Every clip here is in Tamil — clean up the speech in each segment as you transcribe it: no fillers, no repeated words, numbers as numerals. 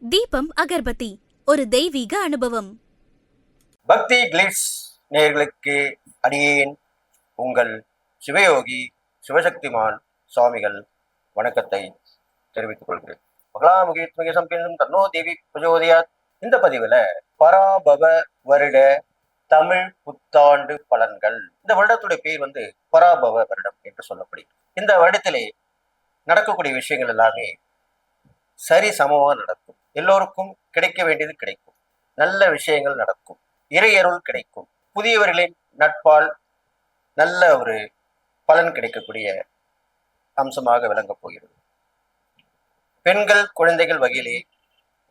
தீபம் அகர்பத்தி ஒரு தெய்வீக அனுபவம். பக்தி கிளிட்ஸ் நேயர்களுக்கு அடியேன் உங்கள் சிவயோகி சிவசக்திமான் சுவாமிகள் வணக்கத்தை தெரிவித்துக் கொள்கிறேன். மகளாமுகி சம்பேந்தும் தன்னோ தேவி பிரஜோதயாத். இந்த பதிவுல பராபவ வருட தமிழ் புத்தாண்டு பலன்கள். இந்த வருடத்துடைய பேர் பராபவ வருடம் என்று சொல்லப்படுகிறது. இந்த வருடத்திலே நடக்கக்கூடிய விஷயங்கள் எல்லாமே சரி சமமா நடக்கும். எல்லோருக்கும் கிடைக்க வேண்டியது கிடைக்கும். நல்ல விஷயங்கள் நடக்கும். இறையருள் கிடைக்கும். புதியவர்களின் நட்பால் நல்ல ஒரு பலன் கிடைக்கக்கூடிய அம்சமாக விளங்கப் போகிறது. பெண்கள் குழந்தைகள் வகையிலே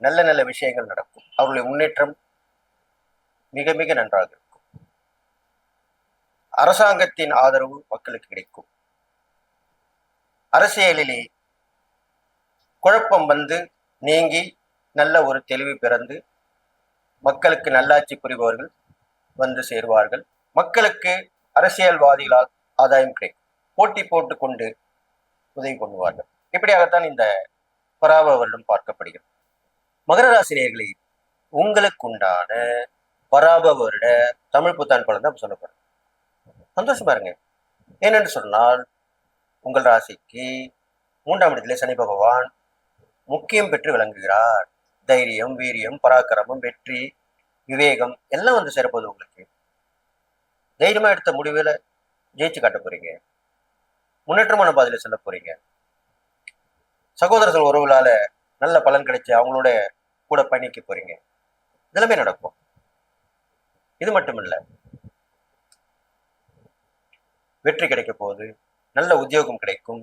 நல்ல நல்ல விஷயங்கள் நடக்கும். அவர்களுடைய முன்னேற்றம் மிக மிக நன்றாக இருக்கும். அரசாங்கத்தின் ஆதரவு மக்களுக்கு கிடைக்கும். அரசியலிலே குழப்பம் நீங்கி நல்ல ஒரு தெளிவு பிறந்து மக்களுக்கு நல்லாட்சி புரிபவர்கள் சேருவார்கள். மக்களுக்கு அரசியல்வாதிகளால் ஆதாயம் கிடைக்கும். போட்டி போட்டு கொண்டு உதவி பண்ணுவார்கள். இப்படியாகத்தான் இந்த பராப வருடம் பார்க்கப்படுகிறது. மகர ராசினியர்களே, உங்களுக்கு உண்டான பராப வருட தமிழ் புத்தாண்டு பலன் தான் சொல்லப்படுறது. சந்தோஷம் பாருங்க. ஏனென்று சொன்னால் உங்கள் ராசிக்கு 3ஆம் இடத்திலே சனி பகவான் முக்கியம் பெற்று விளங்குகிறார். தைரியம், வீரியம், பராக்கிரமம், வெற்றி, விவேகம் எல்லாம் சேரப்போகுது. உங்களுக்கு தைரியமா எடுத்த முடிவுல ஜெயிச்சு காட்ட போறீங்க. முன்னேற்றமான பாதையில செல்ல போறீங்க. சகோதரர்கள் உறவுகளால நல்ல பலன் கிடைச்சு அவங்களோட கூட பயணிக்க போறீங்க. இதெல்லாமே நடக்கும். இது மட்டும் இல்ல, வெற்றி கிடைக்க போகுது. நல்ல உத்தியோகம் கிடைக்கும்.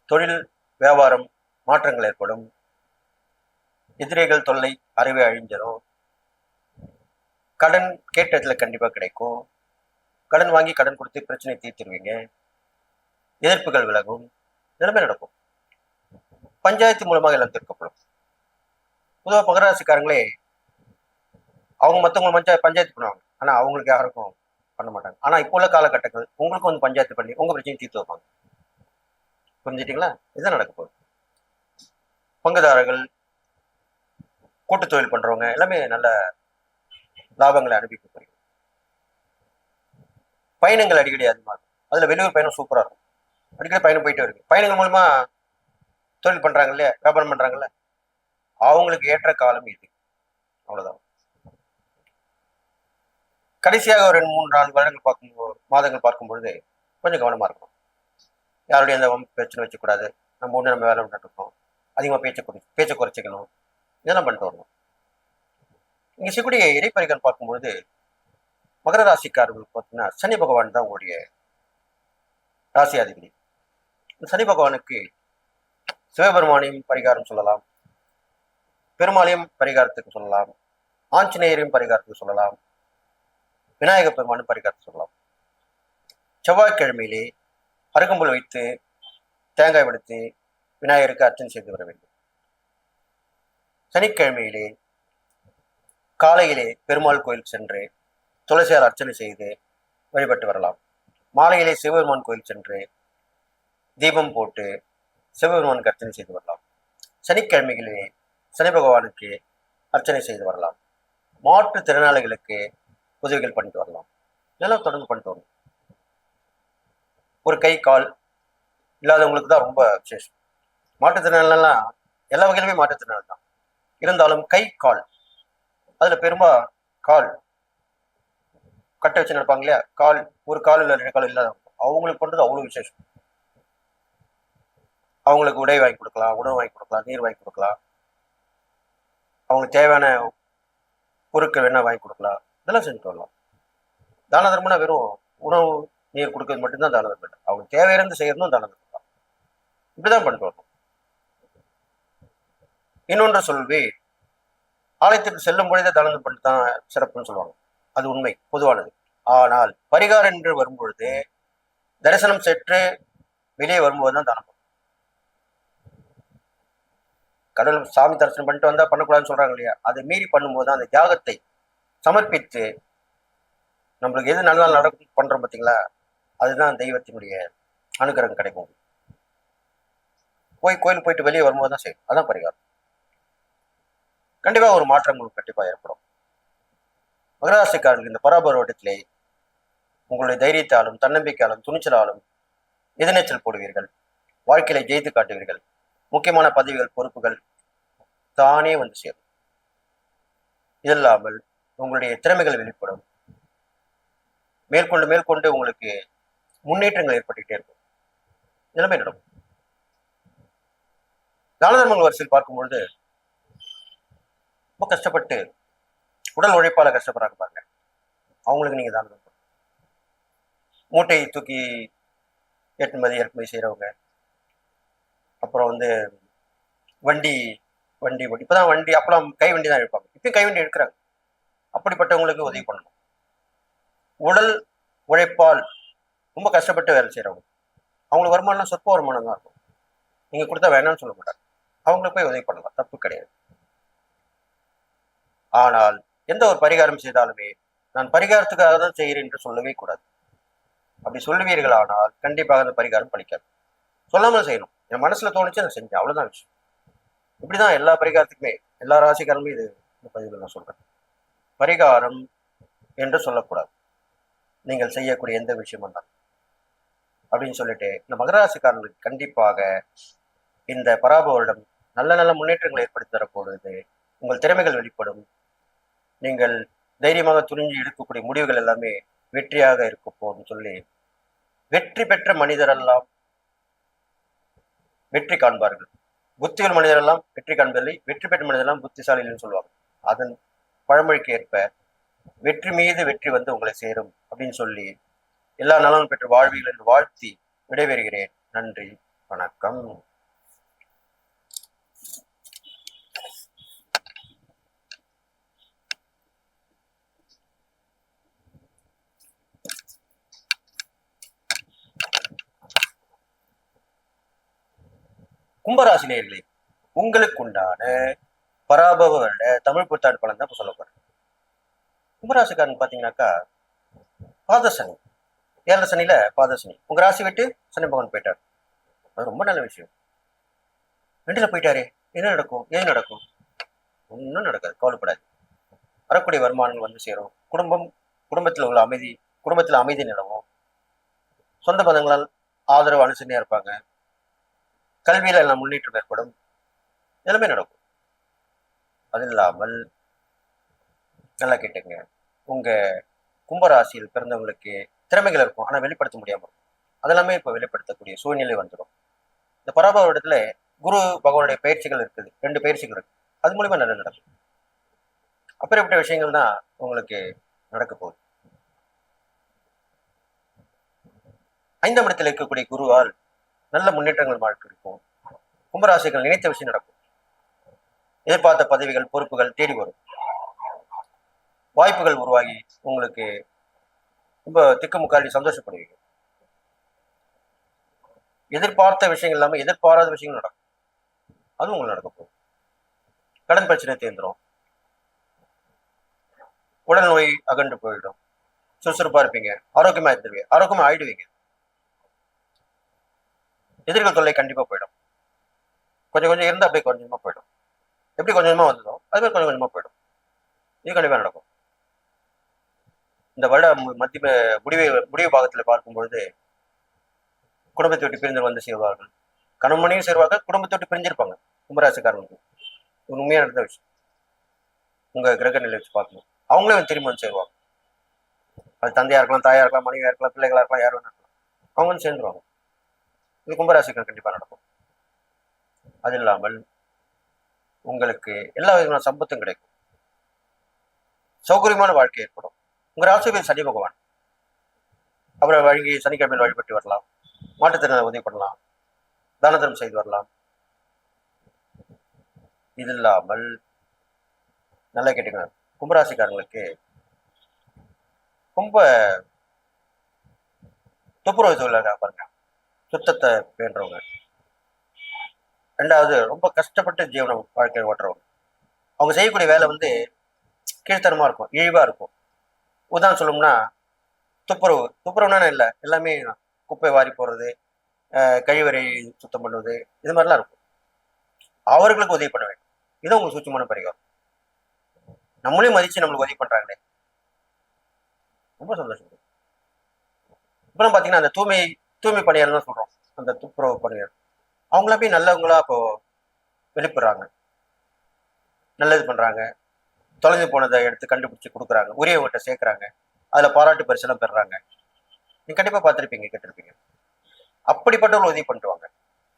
தொழில் வியாபாரம் மாற்றங்கள் ஏற்படும். எதிரிகள் தொல்லை அறவே அழிஞ்சிடும். கடன் கேட்டதுல கண்டிப்பா கிடைக்கும். கடன் வாங்கி கடன் கொடுத்து பிரச்சனை தீர்த்துருவீங்க. எதிர்ப்புகள் விலகும். நிலைமை நடக்கும். பஞ்சாயத்து மூலமாக எல்லாம் தீர்க்கப்படும். பொதுவாக மகராசிக்காரங்களே அவங்க மற்றவங்க பஞ்சாயத்து பண்ணுவாங்க. ஆனா அவங்களுக்கு யாருக்கும் பண்ண மாட்டாங்க. ஆனா இப்போ உள்ள காலகட்டங்கள் உங்களுக்கும் பஞ்சாயத்து பண்ணி உங்க பிரச்சனையும் தீர்த்து வைப்பாங்க. புரிஞ்சுட்டீங்களா? இதுதான் நடக்க போகுது. பங்குதாரர்கள், கூட்டு தொழில் பண்றவங்க எல்லாமே நல்ல லாபங்களை அனுபவிக்க போறீங்க. பயணங்கள் அடிக்கடி அதிகமாகும். அதுல வெளியூர் பயணம் சூப்பரா இருக்கும். அடிக்கடி பயணம் போயிட்டே இருக்கு. பயணங்கள் மூலமா தொழில் பண்றாங்க இல்லையா, வியாபாரம் பண்றாங்கல்ல, அவங்களுக்கு ஏற்ற காலம் இது. அவ்வளவுதான். கடைசியாக ஒரு 2, 3, 4 வருடங்கள் மாதங்கள் பார்க்கும் பொழுது கொஞ்சம் கவனமா இருக்கும். யாருடைய அந்த பிரச்சனை வச்சுக்கூடாது. நம்ம வேலை பண்ணிட்டு இருக்கோம். அதிகமா பேச்சை குறைச்சிக்கணும். இதெல்லாம் பண்ணிட்டு வரணும். இங்க செய்யக்கூடிய இறைப்பறிகள் பார்க்கும்பொழுது மகர ராசிக்காரர்களுக்கு பார்த்தீங்கன்னா சனி பகவான் தான் உங்களுடைய ராசியாதிபதி. சனி பகவானுக்கு சிவபெருமானையும் பரிகாரம் சொல்லலாம், பெருமாளையும் பரிகாரத்துக்கு சொல்லலாம், ஆஞ்சநேயரையும் பரிகாரத்துக்கு சொல்லலாம், விநாயக பெருமானும் பரிகாரத்துக்கு சொல்லலாம். செவ்வாய்க்கிழமையிலே அருகம்புல் வைத்து தேங்காய் எடுத்து விநாயகருக்கு அர்ச்சனை செய்து வர வேண்டும். சனிக்கிழமையிலே காலையிலே பெருமாள் கோயில் சென்று துளசியால் அர்ச்சனை செய்து வழிபட்டு வரலாம். மாலையிலே சிவபெருமான் கோயில் சென்று தீபம் போட்டு சிவபெருமானுக்கு அர்ச்சனை செய்து வரலாம். சனிக்கிழமைகளிலே சனி பகவானுக்கு அர்ச்சனை செய்து வரலாம். மாற்றுத்திறனாளிகளுக்கு உதவிகள் பண்ணிட்டு வரலாம். இதெல்லாம் தொடர்ந்து பண்ணிட்டு வரணும். ஒரு கை கால் இல்லாதவங்களுக்கு தான் ரொம்ப விசேஷம். மாற்றுத்திறனாலாம் எல்லா வகையிலுமே மாற்றுத்திறனாளி தான். இருந்தாலும் கை கால், அதுல பெருமா கால் கட்டை வச்சு நடப்பாங்க இல்லையா, கால் ஒரு கால் இல்லை 2 கால் இல்லாதவங்க, அவங்களுக்கு பண்றது அவ்வளவு விசேஷம். அவங்களுக்கு உடை வாங்கி கொடுக்கலாம், உணவு வாங்கி கொடுக்கலாம், நீர் வாங்கி கொடுக்கலாம், அவங்களுக்கு தேவையான பொருட்கள் வேணா வாங்கி கொடுக்கலாம். இதெல்லாம் செஞ்சுட்டு வரலாம். தான தர்மம்னா வெறும் உணவு நீர் கொடுக்கறது மட்டும்தான் தான தர்மம் இல்லை. அவங்க தேவையிருந்து செய்யறதும் தான தர்மம் தான். இப்படிதான் பண்ணிட்டு வரணும். இன்னொன்று சொல்வே, ஆலயத்திற்கு செல்லும் பொழுதே தான தர்மம் பண்ணிட்டு தான் சிறப்புன்னு சொல்லுவாங்க. அது உண்மை, பொதுவானது. ஆனால் பரிகாரம் என்று வரும்பொழுது தரிசனம் சென்று வெளியே வரும்போது தான் தானம். கடவுள் சாமி தரிசனம் பண்ணிட்டு வந்தா பண்ணக்கூடாதுன்னு சொல்றாங்க இல்லையா, அதை மீறி பண்ணும்போது அந்த தியாகத்தை சமர்ப்பித்து நம்மளுக்கு எது நல்ல நடக்கும் பண்றோம் பார்த்தீங்களா, அதுதான் தெய்வத்தினுடைய அனுகிரகம் கிடைக்கும். கோயில் போயிட்டு வெளியே வரும்போது தான் செய்யும். அதான் பரிகாரம். கண்டிப்பாக ஒரு மாற்றங்கள் கண்டிப்பாக ஏற்படும். மகராசிக்காரர்கள் இந்த பராபரோட்டத்திலே உங்களுடைய தைரியத்தாலும் தன்னம்பிக்கையாலும் துணிச்சலாலும் எதிர்நீச்சல் போடுவீர்கள். வாழ்க்கையில ஜெயித்து காட்டுவீர்கள். முக்கியமான பதவிகள் பொறுப்புகள் தானே வந்து சேரும். இது இல்லாமல் உங்களுடைய திறமைகள் வெளிப்படும். மேற்கொண்டு மேற்கொண்டு உங்களுக்கு முன்னேற்றங்கள் ஏற்பட்டுக்கிட்டே இருக்கும். எல்லாமே நடக்கும். தான தர்மங்கள் வரிசையில் பார்க்கும்பொழுது ரொம்ப கஷ்டப்பட்டு உடல் உழைப்பால கஷ்டப்படுறாங்க பாருங்க, அவங்களுக்கு நீங்க தான தர்மம். மூட்டையை தூக்கி ஏற்றுமதி இறக்குமதி செய்யறவங்க, அப்புறம் வண்டி வண்டி இப்பதான் வண்டி, அப்பெல்லாம் கை வண்டி தான் எடுப்பாங்க, இப்பயும் கை வண்டி எடுக்கிறாங்க. அப்படிப்பட்டவங்களுக்கு உதவி பண்ணணும். உடல் உழைப்பால் ரொம்ப கஷ்டப்பட்டு வேலை செய்யறவங்க, அவங்களுக்கு வருமானம் சொற்ப வருமானம் தான் இருக்கும். நீங்க கொடுத்தா வேணாம்னு சொல்ல மாட்டாங்க. அவங்களுக்கு போய் உதவி பண்ணலாம், தப்பு கிடையாது. ஆனால் எந்த ஒரு பரிகாரம் செய்தாலுமே நான் பரிகாரத்துக்காக தான் செய்கிறேன் என்று சொல்லவே கூடாது. அப்படி சொல்லுவீர்கள் ஆனால் கண்டிப்பாக அந்த பரிகாரம் பலிக்காது. சொல்லாமல் செய்யணும். என் மனசுல தோணுச்சு நான் செஞ்சேன், அவ்வளவுதான் விஷயம். இப்படிதான் எல்லா பரிகாரத்துக்குமே, எல்லா ராசிக்காரங்களும் இது இந்த பதிவில் நான் சொல்றேன். பரிகாரம் என்று சொல்லக்கூடாது நீங்கள் செய்யக்கூடிய எந்த விஷயமும் தான் அப்படின்னு சொல்லிட்டு, இந்த மகராசிக்காரர்களுக்கு கண்டிப்பாக இந்த பராபவரிடம் நல்ல நல்ல முன்னேற்றங்களை ஏற்படுத்தி தரப்போகுது. உங்கள் திறமைகள் வெளிப்படும். நீங்கள் தைரியமாக துணிஞ்சு எடுக்கக்கூடிய முடிவுகள் எல்லாமே வெற்றியாக இருக்க போகுதுன்னு சொல்லி, வெற்றி பெற்ற மனிதரெல்லாம் வெற்றி காண்பார்கள். புத்திகள் மனிதரெல்லாம் வெற்றி காண்பதில்லை, வெற்றி பெற்ற மனிதரெல்லாம் புத்திசாலின்னு சொல்லுவாங்க. அதன் பழமொழிக்கு ஏற்ப வெற்றி மீது வெற்றி வந்து உங்களை சேரும் அப்படின்னு சொல்லி, எல்லா நலனும் பெற்று வாழ்வீர்கள் என்று வாழ்த்தி விடைபெறுகிறேன். நன்றி, வணக்கம். கும்பராசி நேயர்களே, உங்களுக்கு உண்டான பராபவ வருட தமிழ் புத்தாண்டு பலன் தான் இப்ப சொல்ல போறேன். கும்பராசிக்காரன் பாத்தீங்கன்னாக்கா, பாதசனி, 7 சனியில பாதசனி உங்க ராசி விட்டு சனி பகவான் போயிட்டார். அது ரொம்ப நல்ல விஷயம். 2ல போயிட்டாரே, என்ன நடக்கும், ஏன் நடக்கும்? ஒன்றும் நடக்காது, கவலைப்படாது. வரக்கூடிய வருமானங்கள் வந்து சேரும். குடும்பத்தில் உள்ள அமைதி, குடும்பத்தில் அமைதி நிலவும். சொந்த பந்தங்களால் ஆதரவு அனுசரணையா இருப்பாங்க. கல்வியில எல்லாம் முன்னேற்றம் ஏற்படும். எல்லாமே நடக்கும். அது இல்லாமல் நல்லா கேட்டுங்க, உங்க கும்பராசியில் பிறந்தவங்களுக்கு திறமைகள் இருக்கும், ஆனா வெளிப்படுத்த முடியாம இருக்கும். அதெல்லாமே இப்ப வெளிப்படுத்தக்கூடிய சூழ்நிலை வந்துடும். இந்த பராபவ இடத்துல குரு பகவானுடைய பயிற்சிகள் இருக்குது, 2 பயிற்சிகள் இருக்கு. அது மூலியமா நல்ல நடக்கும். அப்படிப்பட்ட விஷயங்கள் தான் உங்களுக்கு நடக்க போகுது. 5ஆம் இடத்தில் இருக்கக்கூடிய குருவால் நல்ல முன்னேற்றங்கள் வாழ்க்கை இருக்கும். கும்பராசிகள் நினைத்த விஷயம் நடக்கும். எதிர்பார்த்த பதவிகள் பொறுப்புகள் தேடி வரும். வாய்ப்புகள் உருவாகி உங்களுக்கு ரொம்ப திக்குமுக்காடி சந்தோஷப்படுவீங்க. எதிர்பார்த்த விஷயங்கள் இல்லாம எதிர்பாராத விஷயங்கள் நடக்கும். அது உங்களுக்கு நடக்க போகும். கடன் பிரச்சனை தீர்ந்துடும். உடல் நோய் அகன்று போயிடும். சுறுசுறுப்பா இருப்பீங்க. ஆரோக்கியமா இருந்துருவீங்க. ஆரோக்கியமா ஆயிடுவீங்க. எதிர்கள் தொல்லை கண்டிப்பா போயிடும். கொஞ்சம் கொஞ்சம் இருந்தா அப்படியே கொஞ்சமா போயிடும். எப்படி கொஞ்சமா வந்ததோ அது மாதிரி கொஞ்சம் கொஞ்சமா போயிடும். இது கண்டிப்பா நடக்கும். இந்த வருட மத்திய முடிவு பாகத்துல பார்க்கும்பொழுது, குடும்பத்தை விட்டு பிரிந்து வந்து சேர்வார்கள். கணவனையும் சேர்வார்கள், குடும்பத்தை விட்டு பிரிஞ்சிருப்பாங்க. கும்பராசிக்காரங்களுக்கு உண்மையா நடந்த விஷயம். உங்க கிரக நிலை வச்சு பார்க்கணும். அவங்களே திரும்ப வந்து சேருவாங்க. அது தந்தையா இருக்கலாம், தாயா இருக்கலாம், மனைவியா இருக்கலாம், பிள்ளைகளா இருக்கலாம், யாரும் இருக்கலாம். அவங்க வந்து சேர்ந்துருவாங்க. இது கும்பராசிகள் கண்டிப்பா நடக்கும். அது இல்லாமல் உங்களுக்கு எல்லா விதமான சம்பத்தும் கிடைக்கும். சௌகரியமான வாழ்க்கை ஏற்படும். உங்க ராசிபதி சனி பகவான், அவரை வழங்கி சனிக்கிழமையில் வழிபட்டு வரலாம். மாற்றுத்திறனாளி உதவி பண்ணலாம். தான தர்மம் செய்து வரலாம். இது இல்லாமல் நல்லா கேட்டுக்கணும், கும்பராசிக்காரங்களுக்கு ரொம்ப துப்புரவு தொழிலாக பாருங்க, சுத்தத்தை பேணுறவங்க. 2வது ரொம்ப கஷ்டப்பட்டு ஜீவனம் வாழ்க்கையை ஓட்டுறவங்க. அவங்க செய்யக்கூடிய வேலை கீழ்த்தரமா இருக்கும், இழிவா இருக்கும். உதாரணம் சொல்லணும்னா, துப்புரவுனா இல்லை, எல்லாமே குப்பை வாரி போடுறது, கழிவறை சுத்தம் பண்ணுவது, இது மாதிரிலாம் இருக்கும். அவர்களுக்கு உதவி பண்ண வேண்டும். இது உங்களுக்கு சூட்சமான பரிகாரம். நம்மளையும் மதிச்சு நம்மளுக்கு உதவி பண்றாங்களே, ரொம்ப சந்தோஷம். அப்புறம் பாத்தீங்கன்னா அந்த தூய்மை பணியாளர் தான் சொல்றோம், அந்த துப்புரவு பணியாளர் அவங்கள போய் நல்லவங்களா இப்போ வெளிப்படுறாங்க, நல்லது பண்றாங்க, தொலைஞ்சு போனதை எடுத்து கண்டுபிடிச்சு கொடுக்குறாங்க, உரியவங்கிட்ட சேர்க்கறாங்க, அதுல பாராட்டு பரிசெல்லாம் பெறாங்க. நீங்க கண்டிப்பா பார்த்திருப்பீங்க, கேட்டிருப்பீங்க. அப்படிப்பட்டவர்கள் உதவி பண்ணுவாங்க,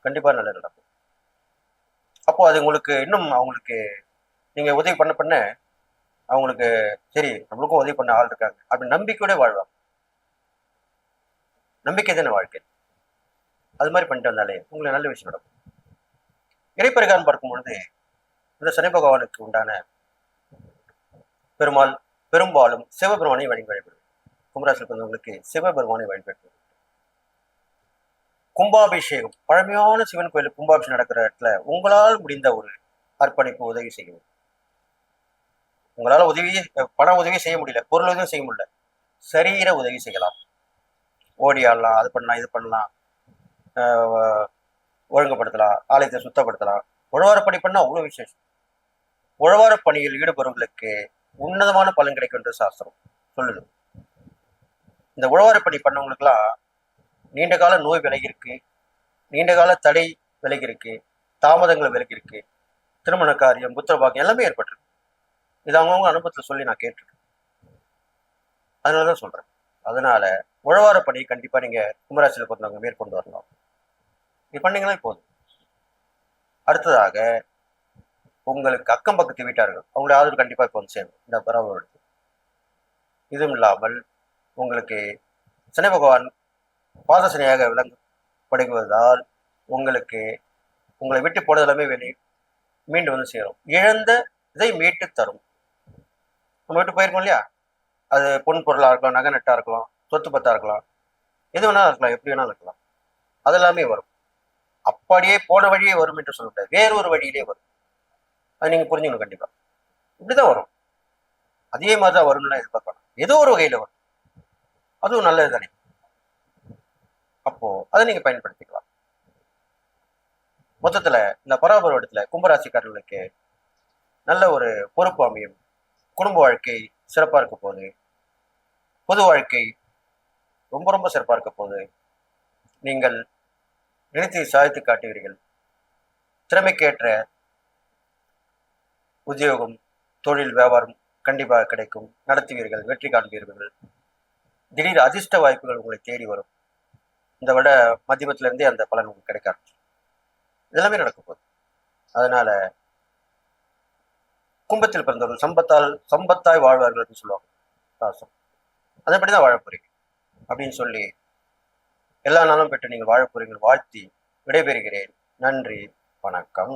கண்டிப்பா நல்லது நடக்கும். அப்போ அது உங்களுக்கு இன்னும் அவங்களுக்கு நீங்க உதவி பண்ண பண்ண அவங்களுக்கு சரி நம்மளுக்கும் உதவி பண்ண ஆள் இருக்காங்க அப்படின்னு நம்பிக்கையோட வாழ்வாங்க. நம்பிக்கை தானே வாழ்க்கை. அது மாதிரி பண்ணிட்டு வந்தாலே உங்களுக்கு நல்ல விஷயம் நடக்கும். இறைப்பரிகாரம் பார்க்கும் பொழுது இந்த சனி பகவானுக்கு உண்டான பெருமாள் பெரும்பாலும் சிவபெருமானை வழிபடுவது. கும்பராசியில் பிறந்தவங்களுக்கு சிவபெருமானை வழிபடுவது. கும்பாபிஷேகம், பழமையான சிவன் கோயில் கும்பாபிஷேகம் நடக்கிற இடத்துல உங்களால் முடிந்த ஒரு அர்ப்பணிப்பு உதவி செய்யும். உங்களால உதவி பண உதவி செய்ய முடியல, பொருள் உதவி செய்ய முடியல, சரீர உதவி செய்யலாம். ஓடி ஆடலாம், அது பண்ணலாம், இது பண்ணலாம், ஒழுங்குபடுத்தலாம், ஆலயத்தை சுத்தப்படுத்தலாம். உழவாரப்பணி பண்ணா அவ்வளவு விசேஷம். உழவார பணியில் ஈடுபடுவர்களுக்கு உன்னதமான பலன் கிடைக்கும் என்று சாஸ்திரம் சொல்லுது. இந்த உழவார பணி பண்ணவங்களுக்குலாம் நீண்ட கால நோய் விலகி இருக்கு, நீண்ட கால தடை விலகி இருக்கு, தாமதங்கள் விலகி இருக்கு, திருமண காரியம், புத்திர பாக்கியம் எல்லாமே ஏற்பட்டிருக்கு. இது அவங்கவுங்க அனுபவத்துல சொல்லி நான் கேட்டிருக்கேன், அதனாலதான் சொல்றேன். அதனால உழவார பணியை கண்டிப்பா நீங்க கும்பராசியில பிறந்தவங்க மேற்கொண்டு வரலாம். இது பண்ணீங்களா போதும். அடுத்ததாக உங்களுக்கு அக்கம் பக்கத்து வீட்டார்கள் அவங்களுடைய ஆதரவு கண்டிப்பா இப்போ வந்து சேரும் இந்த பரவல். இதுவும் இல்லாமல் உங்களுக்கு சனி பகவான் பாதசனையாக விளங்கப்படுவதால் உங்களுக்கு உங்களை விட்டு போனது எல்லாமே மீண்டு வந்து சேரும். இழந்த இதை மீட்டு தரும். நம்ம விட்டு போயிருக்கோம் இல்லையா, அது பொன் பொருளா இருக்கலாம், நகை நட்டா இருக்கலாம், சொத்து பத்தா இருக்கலாம், எது வேணாலும் இருக்கலாம், எப்படி வேணாலும் இருக்கலாம், அதெல்லாமே வரும். அப்படியே போன வழியே வரும் என்று சொல்லிவிட்டார், வேறு ஒரு வழியிலே வரும். அது நீங்க புரிஞ்சுக்கணும். கண்டிப்பா இப்படிதான் வரும், அதே மாதிரிதான் வரும்னு எதிர்பார்க்கணும். ஏதோ ஒரு வகையில வரும், அதுவும் நல்லது தானே. அப்போ அதை நீங்க பயன்படுத்திக்கலாம். மொத்தத்துல இந்த பராபர இடத்துல கும்பராசிக்காரர்களுக்கு நல்ல ஒரு பொறுப்பு அமையும். குடும்ப வாழ்க்கை சிறப்பா இருக்க போகுது, பொது வாழ்க்கை ரொம்ப ரொம்ப சிறப்பா இருக்க போகுது. நீங்கள் நினைத்து சாதித்து காட்டுவீர்கள். திறமைக்கேற்ற உத்தியோகம், தொழில், வியாபாரம் கண்டிப்பாக கிடைக்கும். நடத்துவீர்கள், வெற்றி காண்பீர்கள். திடீர் அதிர்ஷ்ட வாய்ப்புகள் உங்களை தேடி வரும். இந்த விட மத்தியமத்துல இருந்தே அந்த பலன் உங்களுக்கு கிடைக்க ஆரம்பிச்சு. இதெல்லாமே நடக்க போகுது. அதனால கும்பத்தில் பிறந்தவர்கள் சம்பத்தாய் வாழ்வார்கள் சொல்லுவாங்க. அதன்படிதான் வாழ போறீங்க அப்படின்னு சொல்லி எல்லா நாளும் பெற்று நீங்கள் வாழ போறீங்க வாழ்த்தி விடைபெறுகிறேன். நன்றி, வணக்கம்.